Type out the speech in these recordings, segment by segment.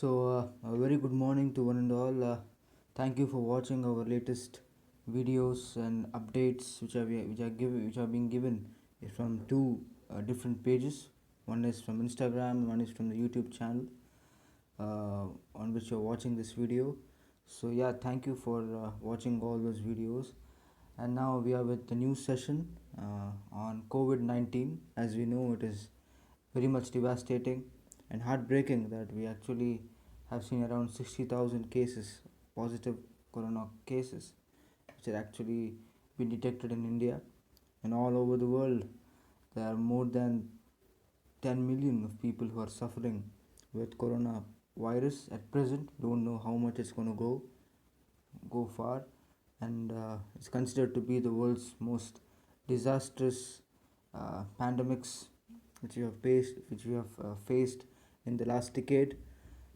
A very good morning to one and all. Thank you for watching our latest videos and updates, which are being given from two different pages. One is from Instagram, one is from the YouTube channel on which you're watching this video. Thank you for watching all those videos. And now we are with the new session on COVID-19. As we know, it is very much devastating and heartbreaking that we actually have seen around 60,000 cases, positive corona cases, which have actually been detected in India and all over the world. There are more than 10 million of people who are suffering with corona virus at present. Don't know how much it's going to go far, and it's considered to be the world's most disastrous pandemics which we have faced in the last decade.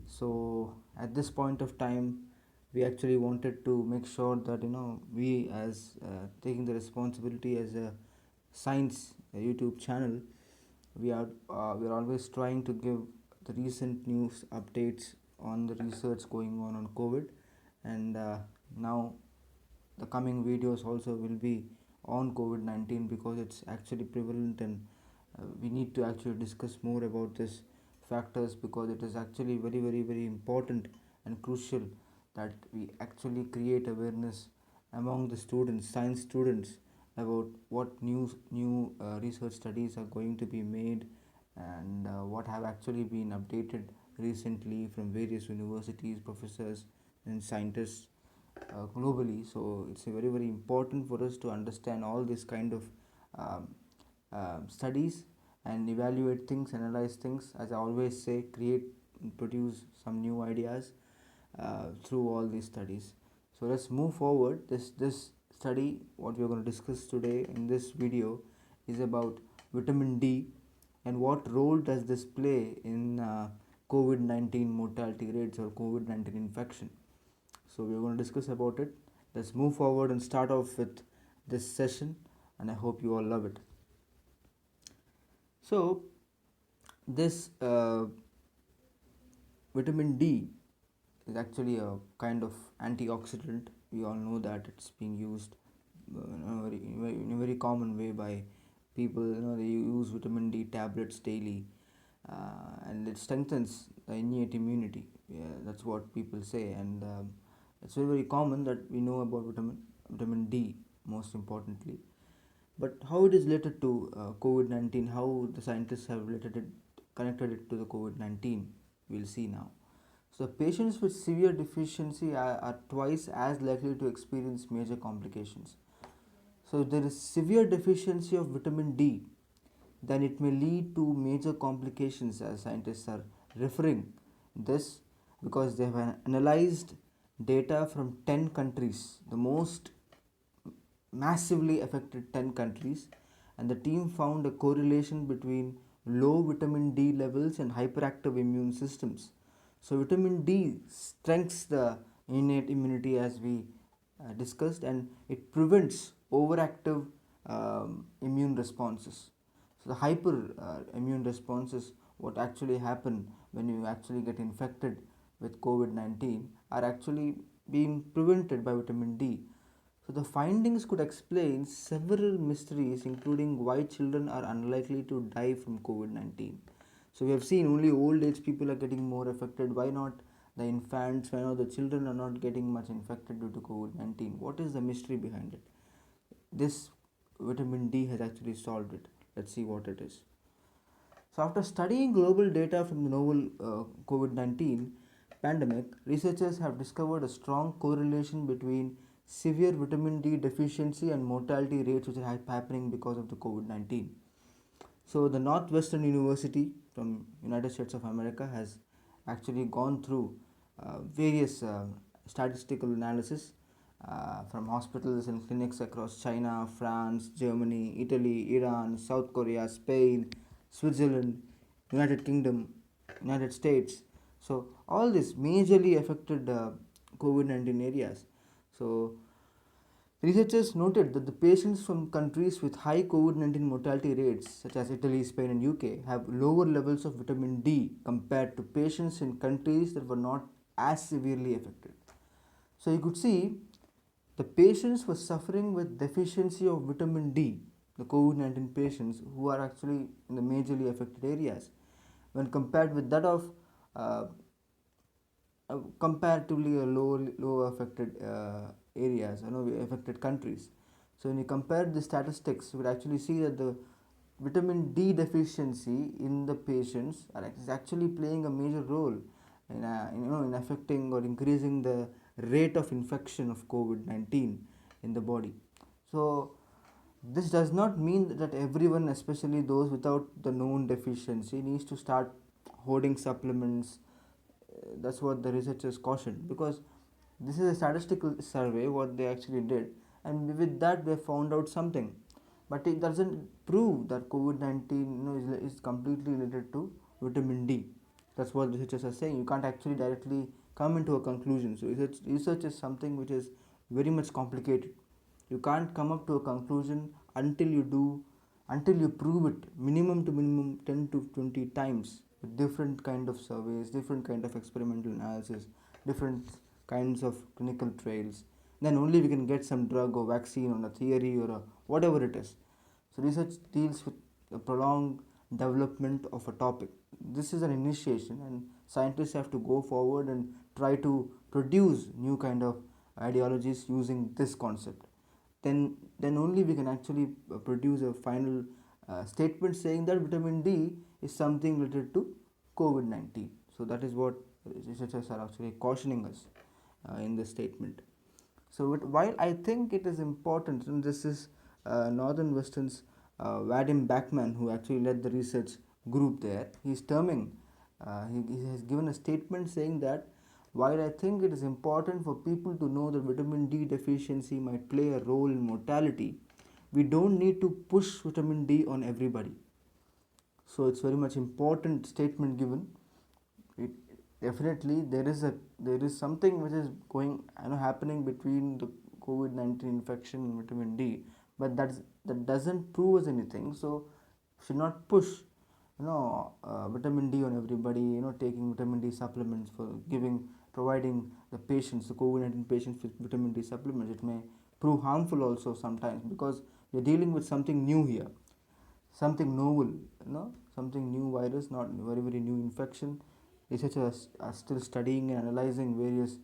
So at this point of time, we actually wanted to make sure that we, as taking the responsibility as a science YouTube channel, we are always trying to give the recent news updates on the research going on COVID. And now the coming videos also will be on COVID-19 because it's actually prevalent, and we need to actually discuss more about this factors because it is actually very important and crucial that we actually create awareness among the students, science students, about what new research studies are going to be made, and what have actually been updated recently from various universities, professors, and scientists globally. So it's very important for us to understand all this kind of um, studies and evaluate things, analyze things. As I always say, create and produce some new ideas through all these studies. So let's move forward. This study, what we are going to discuss today in this video, is about vitamin D and what role does this play in COVID-19 mortality rates or COVID-19 infection. So we are going to discuss about it. Let's move forward and start off with this session, and I hope you all love it. So this vitamin D is actually a kind of antioxidant. We all know that it's being used in a very common way by people. They use vitamin D tablets daily, and it strengthens the innate immunity. Yeah, that's what people say, and it's very common that we know about vitamin D most importantly. But how it is related to COVID-19, how the scientists have connected it to the COVID-19, we'll see now. So patients with severe deficiency are twice as likely to experience major complications. So if there is severe deficiency of vitamin D, then it may lead to major complications, as scientists are referring this because they have analyzed data from 10 countries, the most massively affected 10 countries, and the team found a correlation between low vitamin D levels and hyperactive immune systems. So vitamin D strengthens the innate immunity, as we discussed, and it prevents overactive immune responses. So the hyper immune responses, what actually happen when you actually get infected with COVID-19, are actually being prevented by vitamin D. So the findings could explain several mysteries, including why children are unlikely to die from COVID-19. So we have seen only old age people are getting more affected. Why not the infants? Why not the children are not getting much infected due to COVID-19? What is the mystery behind it? This vitamin D has actually solved it. Let's see what it is. So after studying global data from the novel COVID-19 pandemic, researchers have discovered a strong correlation between severe vitamin D deficiency and mortality rates which are happening because of the COVID-19. So the Northwestern University from United States of America has actually gone through various statistical analysis from hospitals and clinics across China, France, Germany, Italy, Iran, South Korea, Spain, Switzerland, United Kingdom, United States. So all this majorly affected COVID-19 areas. So Researchers noted that the patients from countries with high COVID 19 mortality rates, such as Italy, Spain, and UK, have lower levels of vitamin D compared to patients in countries that were not as severely affected. So you could see the patients were suffering with deficiency of vitamin D, the COVID 19 patients who are actually in the majorly affected areas, when compared with that of uh, comparatively low affected areas, affected countries. So when you compare the statistics, you would actually see that the vitamin D deficiency in the patients is actually playing a major role in, in affecting or increasing the rate of infection of COVID-19 in the body. So this does not mean that everyone, especially those without the known deficiency, needs to start hoarding supplements. That's what the researchers cautioned, because this is a statistical survey what they actually did, and with that they found out something, but it doesn't prove that COVID-19 is completely related to vitamin D. That's what researchers are saying. You can't actually directly come into a conclusion. So research is something which is very much complicated. You can't come up to a conclusion until you prove it minimum to minimum 10 to 20 times with different kind of surveys, different kind of experimental analysis, different kinds of clinical trials. Then only we can get some drug or vaccine on a theory or whatever it is. So research deals with the prolonged development of a topic. This is an initiation, and scientists have to go forward and try to produce new kind of ideologies using this concept. Then only we can actually produce a final statement saying that vitamin D is something related to COVID-19. So that is what researchers are actually cautioning us in this statement. So while I think it is important, and this is Northern Western's Vadim Backman, who actually led the research group there, he's terming, he has given a statement saying that while I think it is important for people to know that vitamin D deficiency might play a role in mortality, we don't need to push vitamin D on everybody. So it's very much important statement given. It, definitely there is something which is going happening between the COVID-19 infection and vitamin D, but that doesn't prove us anything. So should not push vitamin D on everybody, taking vitamin D supplements, for providing the patients, the COVID-19 patients, with vitamin D supplements. It may prove harmful also sometimes, because we're dealing with something new here, something novel, something new virus, not very new infection. Researchers are still studying and analyzing various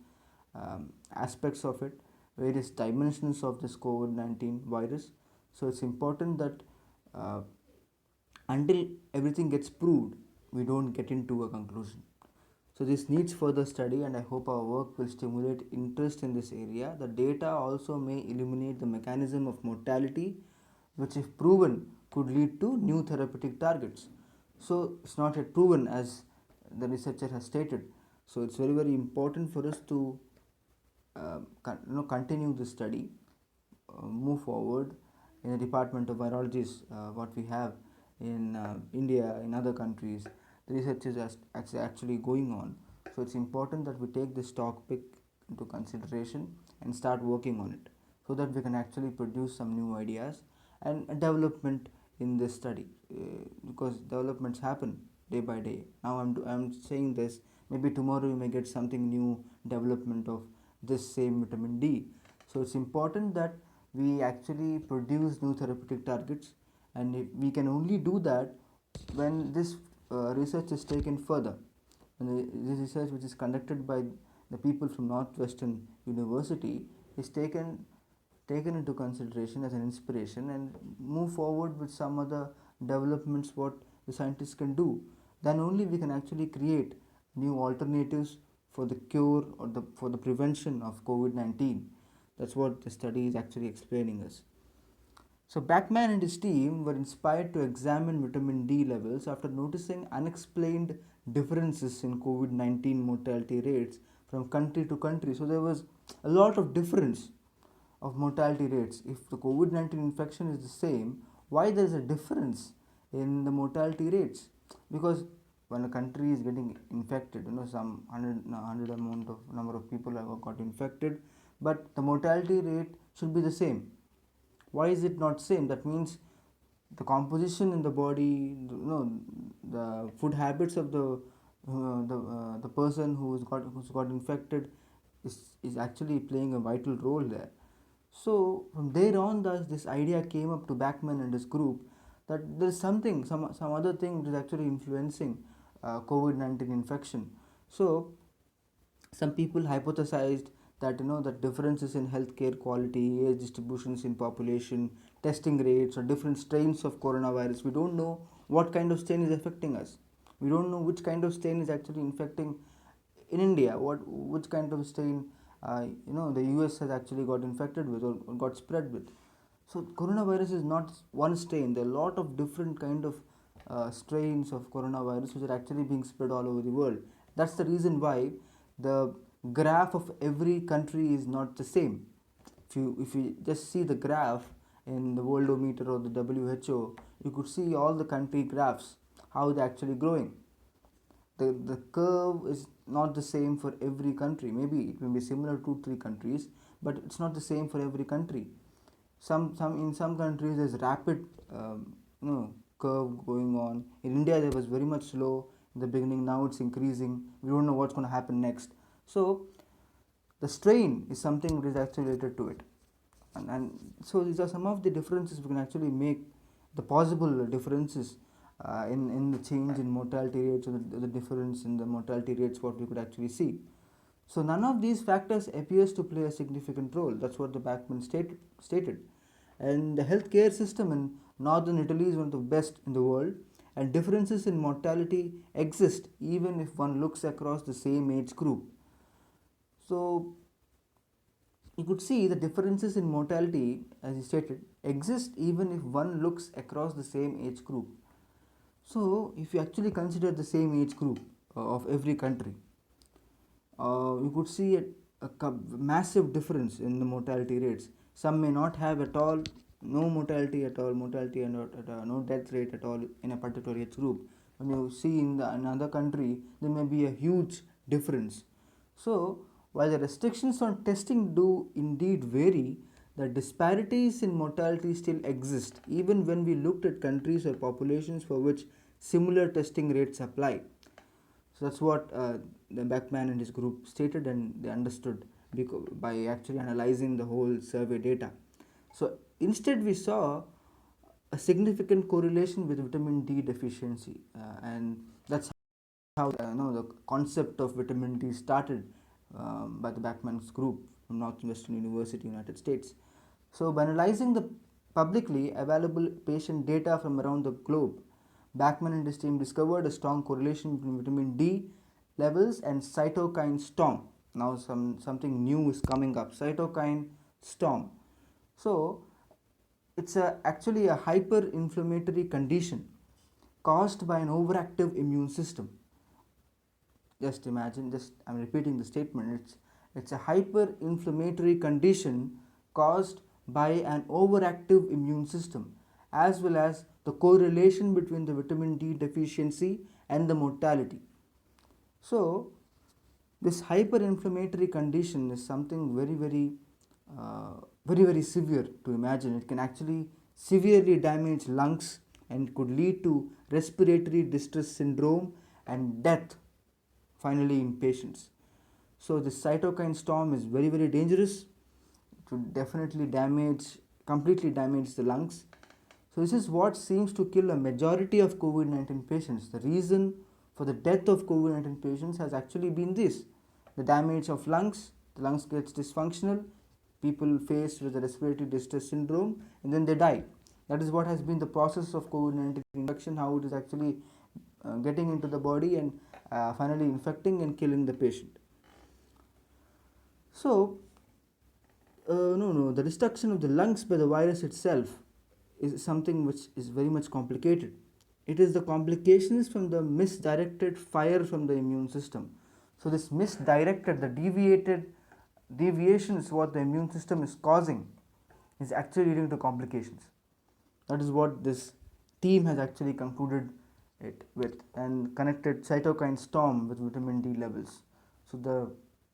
aspects of it, various dimensions of this COVID-19 virus. So it's important that uh, until everything gets proved, we don't get into a conclusion. So this needs further study, and I hope our work will stimulate interest in this area. The data also may illuminate the mechanism of mortality, which if proven could lead to new therapeutic targets. So it's not yet proven, as the researcher has stated. So it's very important for us to continue the study, move forward in the Department of Virology, what we have in India, in other countries. The research is actually going on. So it's important that we take this topic into consideration and start working on it, so that we can actually produce some new ideas and development in this study, because developments happen day by day. Now I'm saying this, maybe tomorrow you may get something new development of this same vitamin D. So it's important that we actually produce new therapeutic targets, and we can only do that when this research is taken further. And this research, which is conducted by the people from Northwestern University, is taken into consideration as an inspiration, and move forward with some other developments what the scientists can do. Then only we can actually create new alternatives for the cure or for the prevention of COVID-19. That's what the study is actually explaining us. So Backman and his team were inspired to examine vitamin D levels after noticing unexplained differences in COVID-19 mortality rates from country to country. So there was a lot of difference of mortality rates. If the COVID-19 infection is the same, why there is a difference in the mortality rates? Because when a country is getting infected, some 100 amount of number of people have got infected, but the mortality rate should be the same. Why is it not same? That means the composition in the body, the food habits of the person who's got infected is actually playing a vital role there. So from there on, this idea came up to Bachman and his group that there's some other thing which is actually influencing COVID-19 infection. So some people hypothesized that that differences in healthcare quality, age distributions in population, testing rates, or different strains of coronavirus. We don't know what kind of strain is affecting us. We don't know which kind of strain is actually infecting in India. Which kind of strain the US has actually got infected with or got spread with. So coronavirus is not one strain. There are a lot of different kind of strains of coronavirus which are actually being spread all over the world. That's the reason why the graph of every country is not the same. If you just see the graph in the Worldometer or the WHO, you could see all the country graphs, how they're actually growing. The curve is not the same for every country. Maybe it may be similar to 3 countries, but it's not the same for every country. Some in some countries there's rapid curve going on. In India there was very much slow in the beginning. Now it's increasing. We don't know what's going to happen next. So the strain is something which is actually related to it, and so these are some of the differences we can actually make, the possible differences in the change in mortality rates, or the difference in the mortality rates what we could actually see. So none of these factors appears to play a significant role. That's what the Bachman stated. And the healthcare system in northern Italy is one of the best in the world, and differences in mortality exist even if one looks across the same age group. So you could see the differences in mortality, as he stated, exist even if one looks across the same age group. So if you actually consider the same age group of every country, you could see a massive difference in the mortality rates. Some may not have at all, no mortality at all, mortality and no death rate at all in a particular age group. When you see in another country, there may be a huge difference. So while the restrictions on testing do indeed vary, the disparities in mortality still exist, even when we looked at countries or populations for which similar testing rates apply. So that's what the Bachman and his group stated, and they understood by actually analyzing the whole survey data. So instead, we saw a significant correlation with vitamin D deficiency, and that's how the concept of vitamin D started by the Bachman's group from Northwestern University, United States. So by analyzing the publicly available patient data from around the globe, Bachman and his team discovered a strong correlation between vitamin D levels and cytokine storm. Now something new is coming up, cytokine storm. So it's actually a hyperinflammatory condition caused by an overactive immune system. Just imagine, I'm repeating the statement, it's a hyperinflammatory condition caused by an overactive immune system, as well as the correlation between the vitamin D deficiency and the mortality. So this hyperinflammatory condition is something very severe to imagine. It can actually severely damage lungs and could lead to respiratory distress syndrome and death finally in patients. So this cytokine storm is very dangerous. It would definitely completely damage the lungs. So this is what seems to kill a majority of COVID-19 patients. The reason for the death of COVID-19 patients has actually been this: the damage of lungs. The lungs gets dysfunctional, people faced with the respiratory distress syndrome, and then they die. That is what has been the process of COVID-19 infection, how it is actually getting into the body and finally infecting and killing the patient. So the destruction of the lungs by the virus itself is something which is very much complicated. It is the complications from the misdirected fire from the immune system. So this misdirected, the deviations what the immune system is causing is actually leading to complications. That is what this team has actually concluded it with, and connected cytokine storm with vitamin D levels. So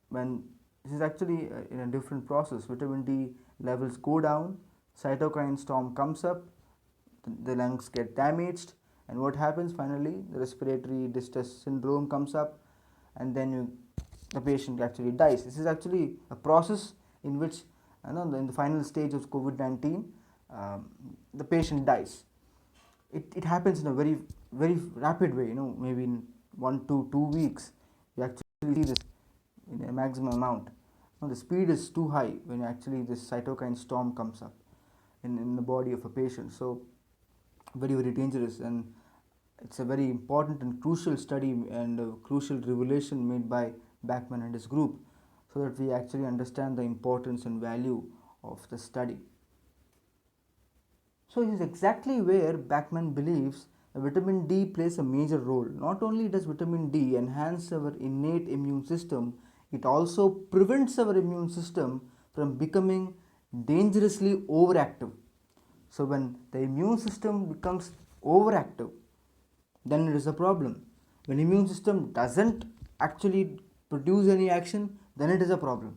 when this is actually in a different process. Vitamin D levels go down, cytokine storm comes up, the lungs get damaged, and what happens finally? The respiratory distress syndrome comes up, and then the patient actually dies. This is actually a process in which, in the final stage of COVID-19, the patient dies. It happens in a very rapid way, maybe in 1 to 2 weeks. You actually see this in a maximum amount. The speed is too high when actually this cytokine storm comes up in the body of a patient. So very dangerous, and it's a very important and crucial study and a crucial revelation made by Bachman and his group, so that we actually understand the importance and value of the study. So this is exactly where Bachman believes that vitamin D plays a major role. Not only does vitamin D enhance our innate immune system, it also prevents our immune system from becoming dangerously overactive. So when the immune system becomes overactive, then it is a problem. When immune system doesn't actually produce any action, then it is a problem.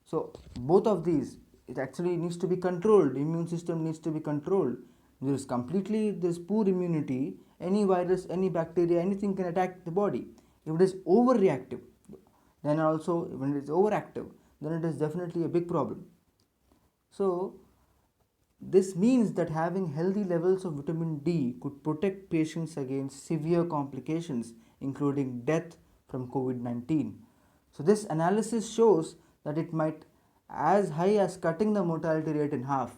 So both of these, it actually needs to be controlled. Immune system needs to be controlled. There is completely this poor immunity, any virus, any bacteria, anything can attack the body. If it is overreactive, then also when it is overactive, then it is definitely a big problem. So this means that having healthy levels of vitamin D could protect patients against severe complications, including death from COVID-19. So this analysis shows that it might as high as cutting the mortality rate in half.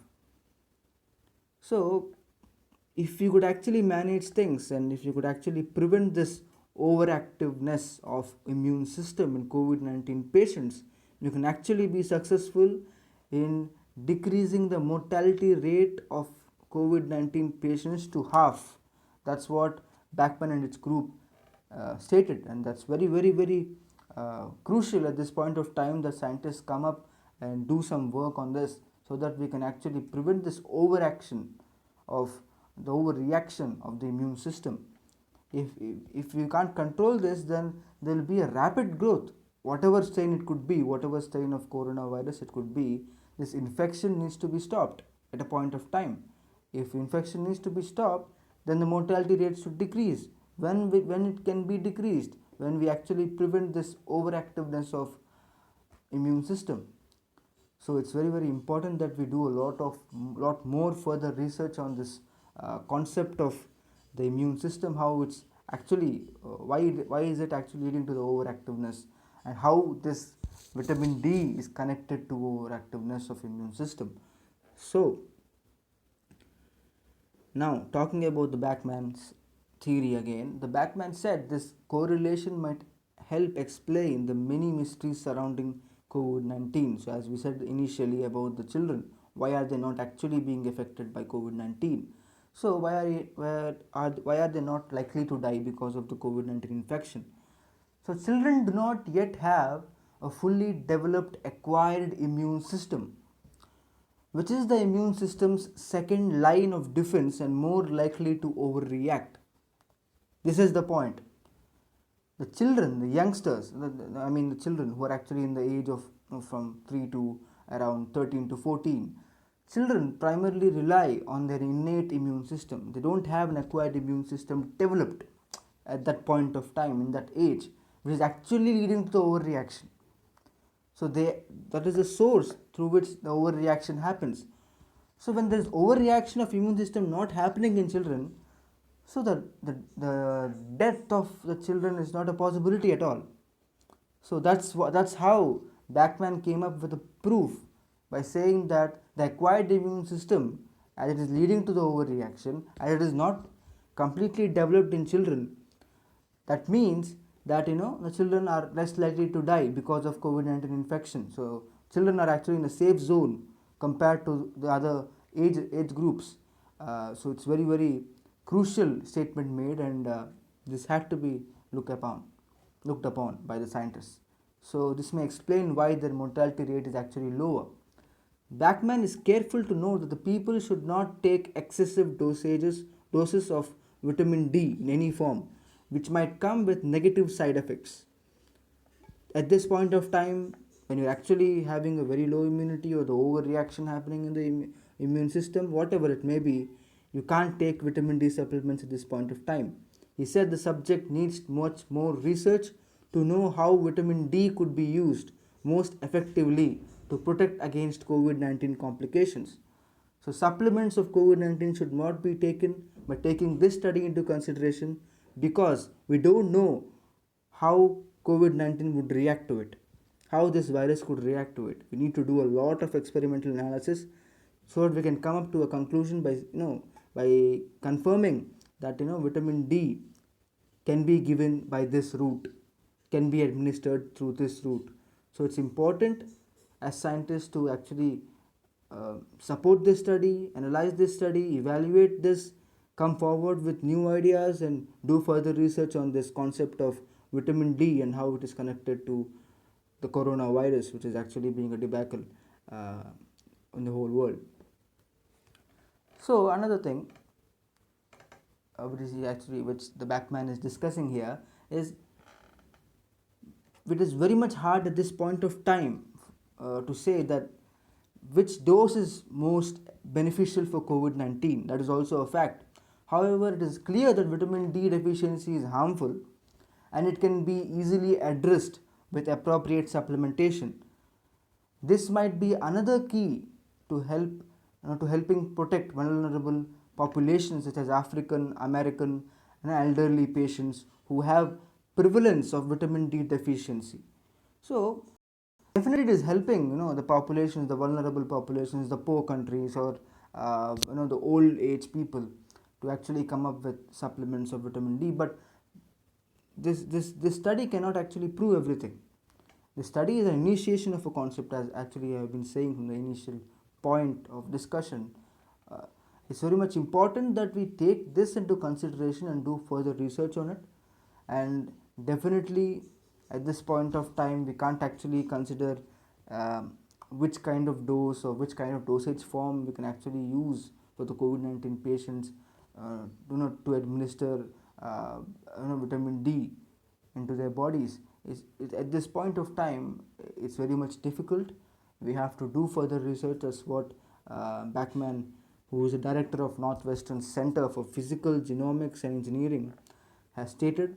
So if you could actually manage things, and if you could actually prevent this overactiveness of immune system in COVID-19 patients, you can actually be successful in decreasing the mortality rate of COVID-19 patients to half. That's what Bachman and its group stated, and that's very crucial at this point of time that scientists come up and do some work on this, so that we can actually prevent this overaction of the overreaction of the immune system. If we can't control this, then there will be a rapid growth, whatever strain it could be, whatever strain of coronavirus it could be. This infection needs to be stopped at a point of time. If infection needs to be stopped, then the mortality rate should decrease. When it can be decreased? When we actually prevent this overactiveness of immune system. So it's very important that we do a lot more further research on this concept of the immune system, how it's actually why is it actually leading to the overactiveness, and how this vitamin D is connected to overactiveness of immune system. So now talking about the Bachman's theory again, the Bachman said this correlation might help explain the many mysteries surrounding COVID-19. So as we said initially about the children, why are they not actually being affected by COVID-19? So why are they not likely to die because of the COVID-19 infection? So children do not yet have a fully developed acquired immune system, which is the immune system's second line of defense and more likely to overreact. This is the point. The children, the youngsters, the children who are actually in the age of from 3 to around 13 to 14, children primarily rely on their innate immune system. They don't have an acquired immune system developed at that point of time, in that age, which is actually leading to the overreaction. So that is the source through which the overreaction happens. So when there is overreaction of immune system not happening in children, so the death of the children is not a possibility at all. So that's how Bachman came up with a proof by saying that the acquired immune system, as it is leading to the overreaction, as it is not completely developed in children, that means that the children are less likely to die because of COVID-19 infection. So children are actually in a safe zone compared to the other age groups. So it's very crucial statement made, and this had to be looked upon by the scientists. So this may explain why their mortality rate is actually lower. Bachman is careful to note that the people should not take excessive doses of vitamin D in any form, which might come with negative side effects. At this point of time, when you're actually having a very low immunity or the overreaction happening in the immune system, whatever it may be, you can't take vitamin D supplements at this point of time. He said the subject needs much more research to know how vitamin D could be used most effectively to protect against COVID-19 complications. So supplements of COVID-19 should not be taken, but taking this study into consideration, because we don't know how COVID-19 would react to it, how this virus could react to it. We need to do a lot of experimental analysis so that we can come up to a conclusion by confirming that vitamin D can be given by this route, can be administered through this route. So it's important as scientists to actually support this study, analyze this study, evaluate this, come forward with new ideas, and do further research on this concept of vitamin D and how it is connected to the coronavirus, which is actually being a debacle in the whole world. So another thing which the Backman is discussing here is, it is very much hard at this point of time to say that which dose is most beneficial for COVID-19. That is also a fact. However, it is clear that vitamin D deficiency is harmful and it can be easily addressed with appropriate supplementation. This might be another key to helping protect vulnerable populations such as African, American, and elderly patients who have prevalence of vitamin D deficiency. So definitely it is helping the populations, the vulnerable populations, the poor countries, or the old age people to actually come up with supplements of vitamin D. But this study cannot actually prove everything. The study is an initiation of a concept, as actually I have been saying from the initial point of discussion. It's very much important that we take this into consideration and do further research on it. And definitely at this point of time we can't actually consider which kind of dose or which kind of dosage form we can actually use for the COVID-19 patients to administer vitamin D into their bodies. At this point of time it's very much difficult. We have to do further research, as what Backman, who is the director of Northwestern Center for Physical Genomics and Engineering, has stated.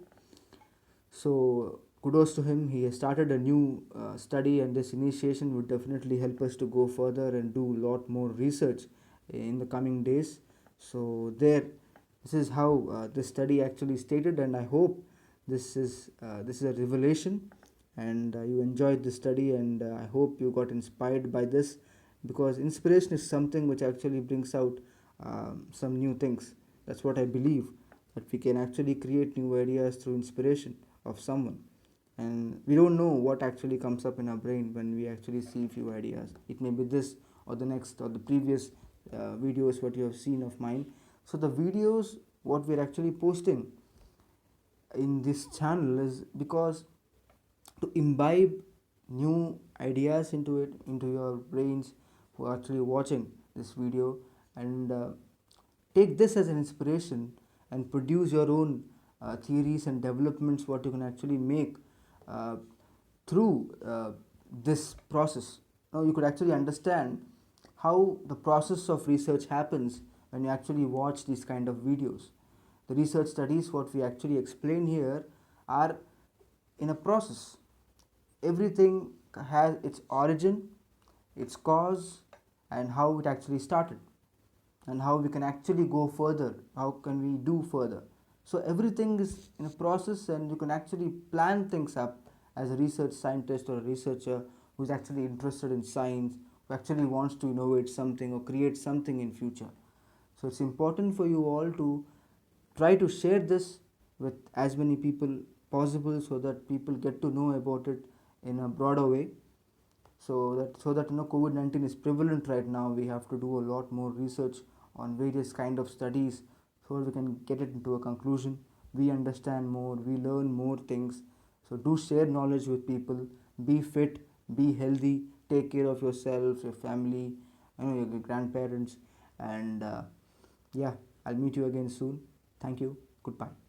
So kudos to him. He has started a new study, and this initiation would definitely help us to go further and do a lot more research in the coming days. So this is how this study actually stated, and I hope this is a revelation, and you enjoyed the study, and I hope you got inspired by this, because inspiration is something which actually brings out some new things. That's what I believe, that we can actually create new ideas through inspiration of someone, and we don't know what actually comes up in our brain when we actually see few ideas. It may be this or the next or the previous videos what you have seen of mine. So the videos what we're actually posting in this channel is because to imbibe new ideas into your brains who are actually watching this video, and take this as an inspiration and produce your own theories and developments what you can actually make through this process. Now you could actually understand how the process of research happens when you actually watch these kind of videos. The research studies what we actually explain here are in a process. Everything has its origin, its cause, and how it actually started, and how we can actually go further, how can we do further. So everything is in a process, and you can actually plan things up as a research scientist or a researcher who's actually interested in science, who actually wants to innovate something or create something in future. So it's important for you all to try to share this with as many people possible, so that people get to know about it in a broader way. So that COVID-19 is prevalent right now. We have to do a lot more research on various kind of studies so we can get it into a conclusion. We understand more, we learn more things. So do share knowledge with people. Be fit, be healthy, take care of yourself, your family, your grandparents, and yeah, I'll meet you again soon. Thank you. Goodbye.